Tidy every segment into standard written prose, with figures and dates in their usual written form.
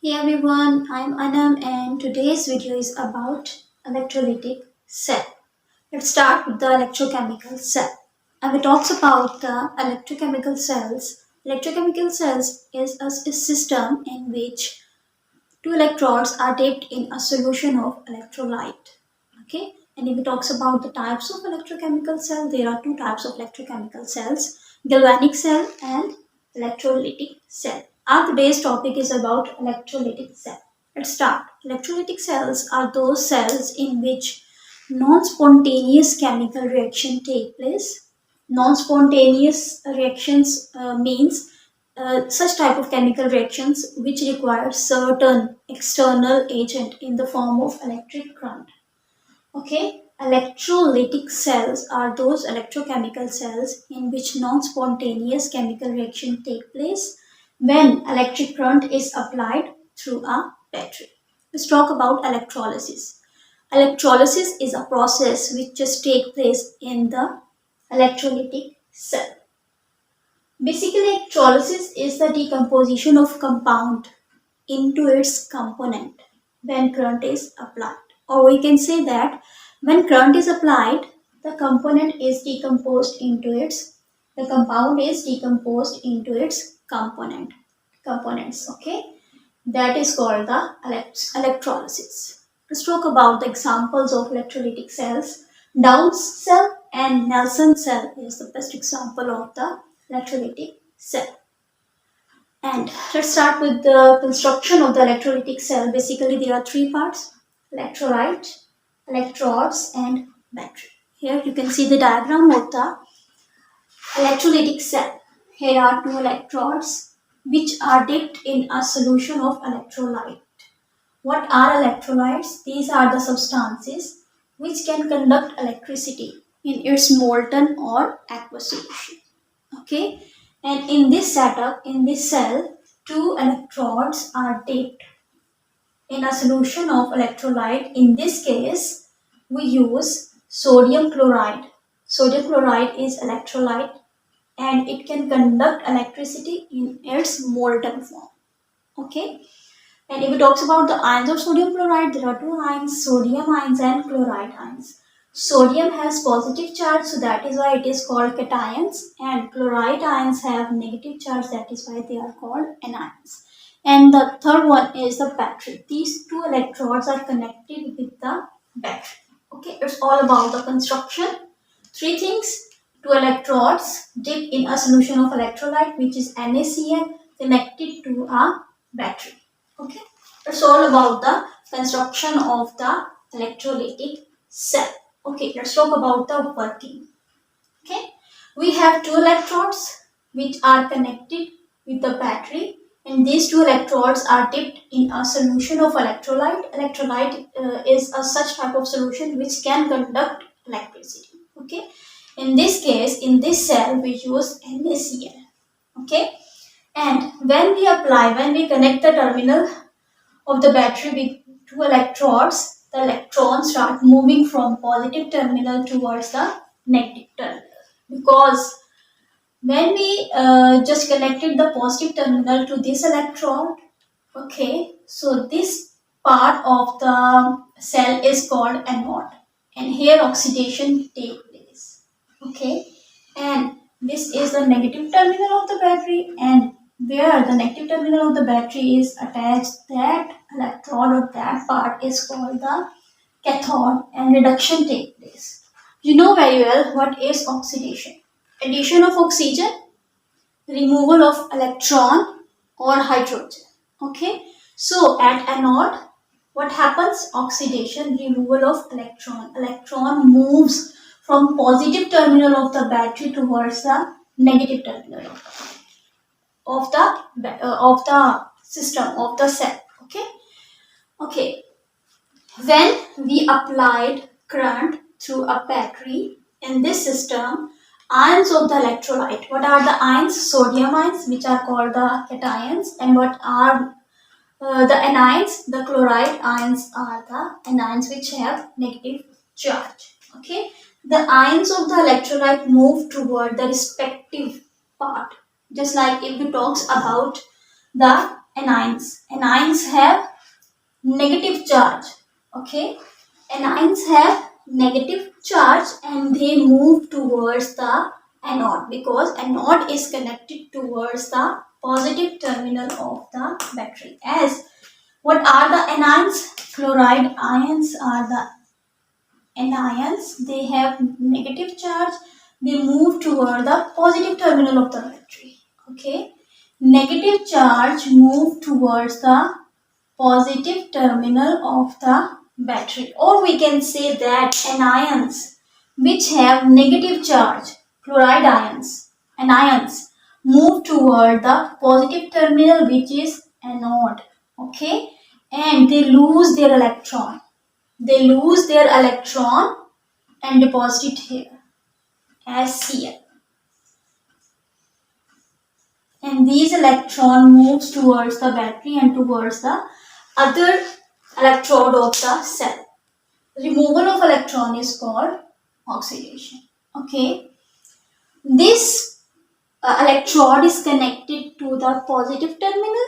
Hey everyone, I'm Anam and today's video is about electrolytic cell. Let's start with the electrochemical cell. And we talks about the electrochemical cells. Electrochemical cells is a system in which two electrodes are dipped in a solution of electrolyte. Okay, and if we talks about the types of electrochemical cell, there are two types of electrochemical cells: galvanic cell and electrolytic cell. Our today's topic is about electrolytic cell. Let's start. Electrolytic cells are those cells in which non-spontaneous chemical reaction take place. Non-spontaneous reactions means such type of chemical reactions which require certain external agent in the form of electric current. Okay, electrolytic cells are those electrochemical cells in which non-spontaneous chemical reaction take place when electric current is applied through a battery. Let's talk about electrolysis. Electrolysis is a process which just takes place in the electrolytic cell. Basically, electrolysis is the decomposition of compound into its component when current is applied. Or we can say that when current is applied, the component is decomposed into its the compound is decomposed into its components. Okay, that is called the electrolysis. Let's talk about the examples of electrolytic cells. Downs cell and Nelson cell is the best example of the electrolytic cell. And let's start with the construction of the electrolytic cell. Basically, there are three parts: electrolyte, electrodes, and battery. Here you can see the diagram of the electrolytic cell. Here are two electrodes which are dipped in a solution of electrolyte. What are electrolytes? These are the substances which can conduct electricity in its molten or aqueous solution. Okay, and in this setup, in this cell, two electrodes are dipped in a solution of electrolyte. In this case, we use sodium chloride. Sodium chloride is electrolyte and it can conduct electricity in its molten form. Okay, and if it talks about the ions of sodium chloride, there are two ions: sodium ions and chloride ions. Sodium has positive charge, so that is why it is called cations, and chloride ions have negative charge, that is why they are called anions. And the third one is the battery. These two electrodes are connected with the battery. Okay, it's all about the construction. Three things: two electrodes dipped in a solution of electrolyte, which is NaCl, connected to a battery. Okay, it's all about the construction of the electrolytic cell. Okay, let's talk about the working. Okay, we have two electrodes which are connected with the battery, and these two electrodes are dipped in a solution of electrolyte. Electrolyte is a such type of solution which can conduct electricity. Okay, in this case, in this cell, we use NaCl. Okay, and when we connect the terminal of the battery with two electrodes, the electrons start moving from positive terminal towards the negative terminal. Because when we just connected the positive terminal to this electrode, okay, so this part of the cell is called anode, and here oxidation take place. Okay, and this is the negative terminal of the battery, and where the negative terminal of the battery is attached, that electrode or that part is called the cathode, and reduction take place. You know very well what is oxidation: addition of oxygen, removal of electron or hydrogen. Okay, so at anode, what happens? Oxidation, removal of electron. Electron moves from positive terminal of the battery towards the negative terminal of the system of the cell. Okay, okay. When we applied current through a battery in this system, ions of the electrolyte. What are the ions? Sodium ions, which are called the cations, and what are the anions? The chloride ions are the anions which have negative charge. Okay, the ions of the electrolyte move toward the respective part. Just like if we talks about the anions. Anions have negative charge. Okay, anions have negative charge and they move towards the anode because anode is connected towards the positive terminal of the battery. As what are the anions? Chloride ions are the anions. They have negative charge. They move toward the positive terminal of the battery. Okay, negative charge move towards the positive terminal of the battery, or we can say that anions which have negative charge, chloride anions move toward the positive terminal which is anode. Okay, and they lose their electron. They lose their electron and deposit it here as Cl. And these electron moves towards the battery and towards the other electrode of the cell. Removal of electron is called oxidation. Okay, this electrode is connected to the positive terminal.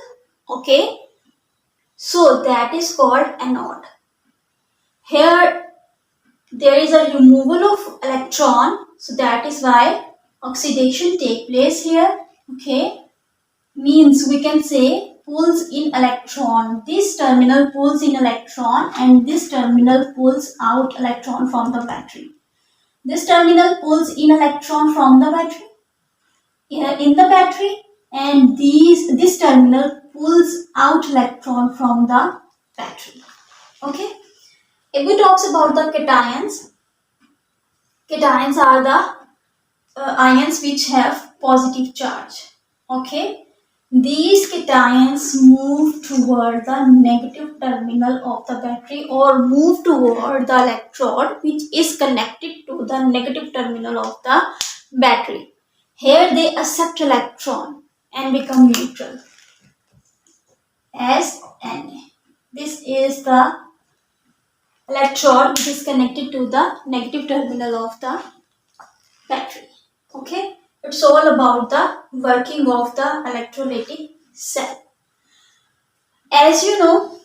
Okay, so that is called anode. Here there is a removal of electron, so that is why oxidation take place here. Okay, means we can say pulls in electron. This terminal pulls in electron and this terminal pulls out electron from the battery. This terminal pulls in electron from the battery in the battery, and this terminal pulls out electron from the battery. Okay, if we talk about the cations, cations are the ions which have positive charge. Okay, these cations move toward the negative terminal of the battery or move toward the electrode which is connected to the negative terminal of the battery. Here they accept electron and become neutral as Na. This is the electrode which is connected to the negative terminal of the battery. Okay, it's all about the working of the electrolytic cell. As you know,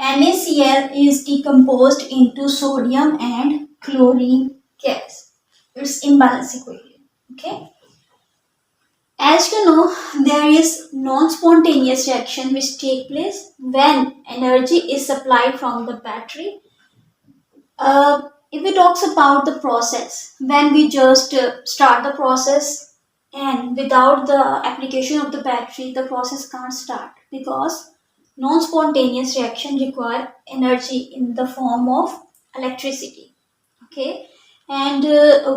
NaCl is decomposed into sodium and chlorine gas. It's imbalance equilibrium. Okay, as you know, there is non-spontaneous reaction which take place when energy is supplied from the battery. If we talks about the process, when we just start the process and without the application of the battery, the process can't start because non-spontaneous reaction require energy in the form of electricity. Okay, and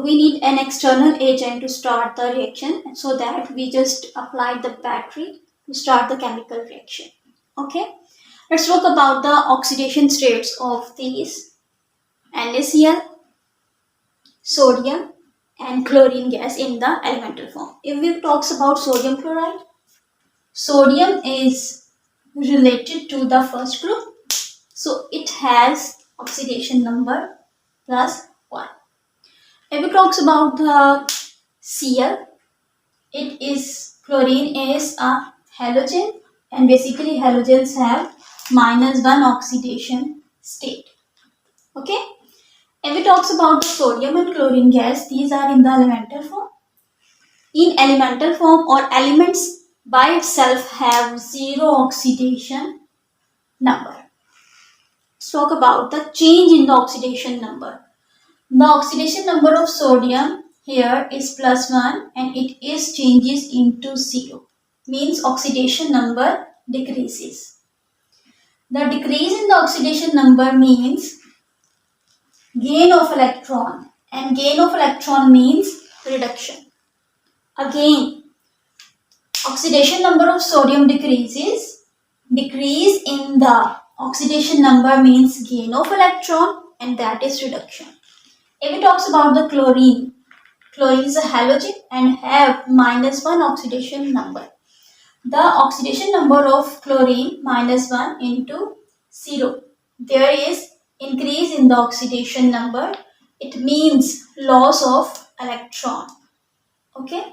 we need an external agent to start the reaction, so that we just apply the battery to start the chemical reaction. Okay, let's talk about the oxidation states of these NaCl, sodium and chlorine gas in the elemental form. If we talks about sodium chloride, sodium is related to the first group, so it has oxidation number +1. If we talks about the Cl, it is chlorine is a halogen, and basically halogens have -1 oxidation state. Okay. If we talks about the sodium and chlorine gas, these are in the elemental form. In elemental form, or elements by itself have 0 oxidation number. Let's talk about the change in the oxidation number. The oxidation number of sodium here is +1 and it is changes into 0. Means oxidation number decreases. The decrease in the oxidation number means gain of electron, and gain of electron means reduction. Again, oxidation number of sodium decreases. Decrease in the oxidation number means gain of electron, and that is reduction. If it talks about the chlorine, chlorine is a halogen and have -1 oxidation number. The oxidation number of chlorine -1 into 0. There is increase in the oxidation number. It means loss of electron. Okay,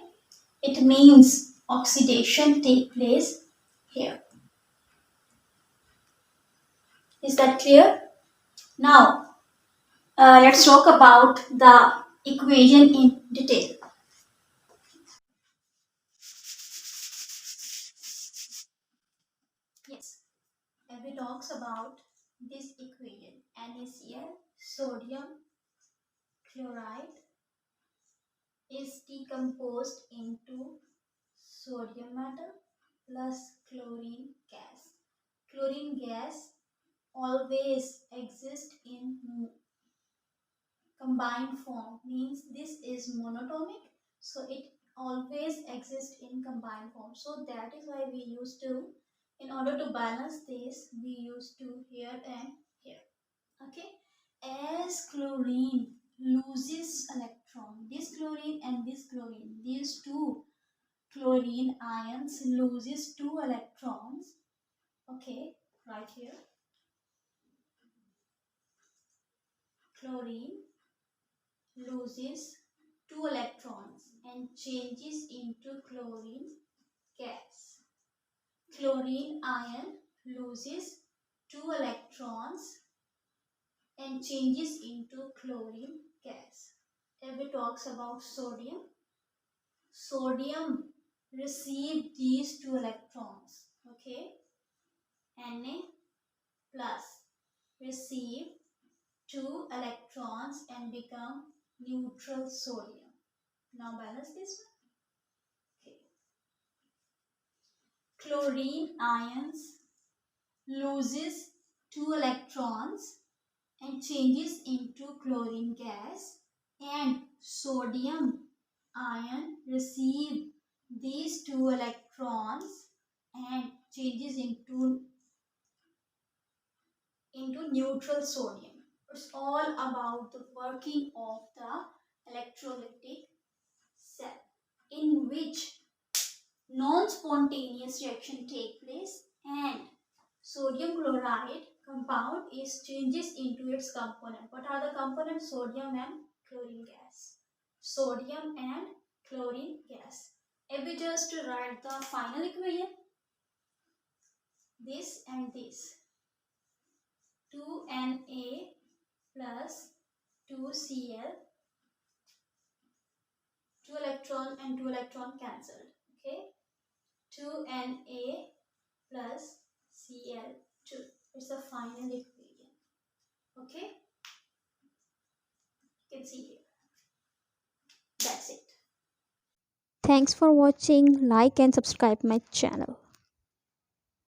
it means oxidation take place here. Is that clear? Now, let's talk about the equation in detail. Yes, and we talks about this equation. NaCl, sodium chloride is decomposed into sodium metal plus chlorine gas. Chlorine gas always exists in combined form, means this is monatomic, so it always exists in combined form. So that is why we used to, in order to balance this, we used to here and here. Okay, as chlorine loses electron, this chlorine and this chlorine, these two chlorine ions loses two electrons. Okay, right here, chlorine loses two electrons and changes into chlorine gas. Chlorine ion loses two electrons and changes into chlorine gas. If we talks about sodium, sodium receive these two electrons. Okay, Na plus receive two electrons and become neutral sodium. Now balance this one. Okay. Chlorine ions loses two electrons and changes into chlorine gas, and sodium ion receive these two electrons and changes into neutral sodium. It's all about the working of the electrolytic cell, in which non-spontaneous reaction take place and sodium chloride compound is changes into its component. What are the components? Sodium and chlorine gas. Sodium and chlorine gas. If we just write the final equation, this and this, 2Na plus 2Cl, 2 electron and 2 electron cancelled. Okay, 2Na plus Cl2. It's the final equation. Okay, you can see here. That's it. Thanks for watching. Like and subscribe my channel.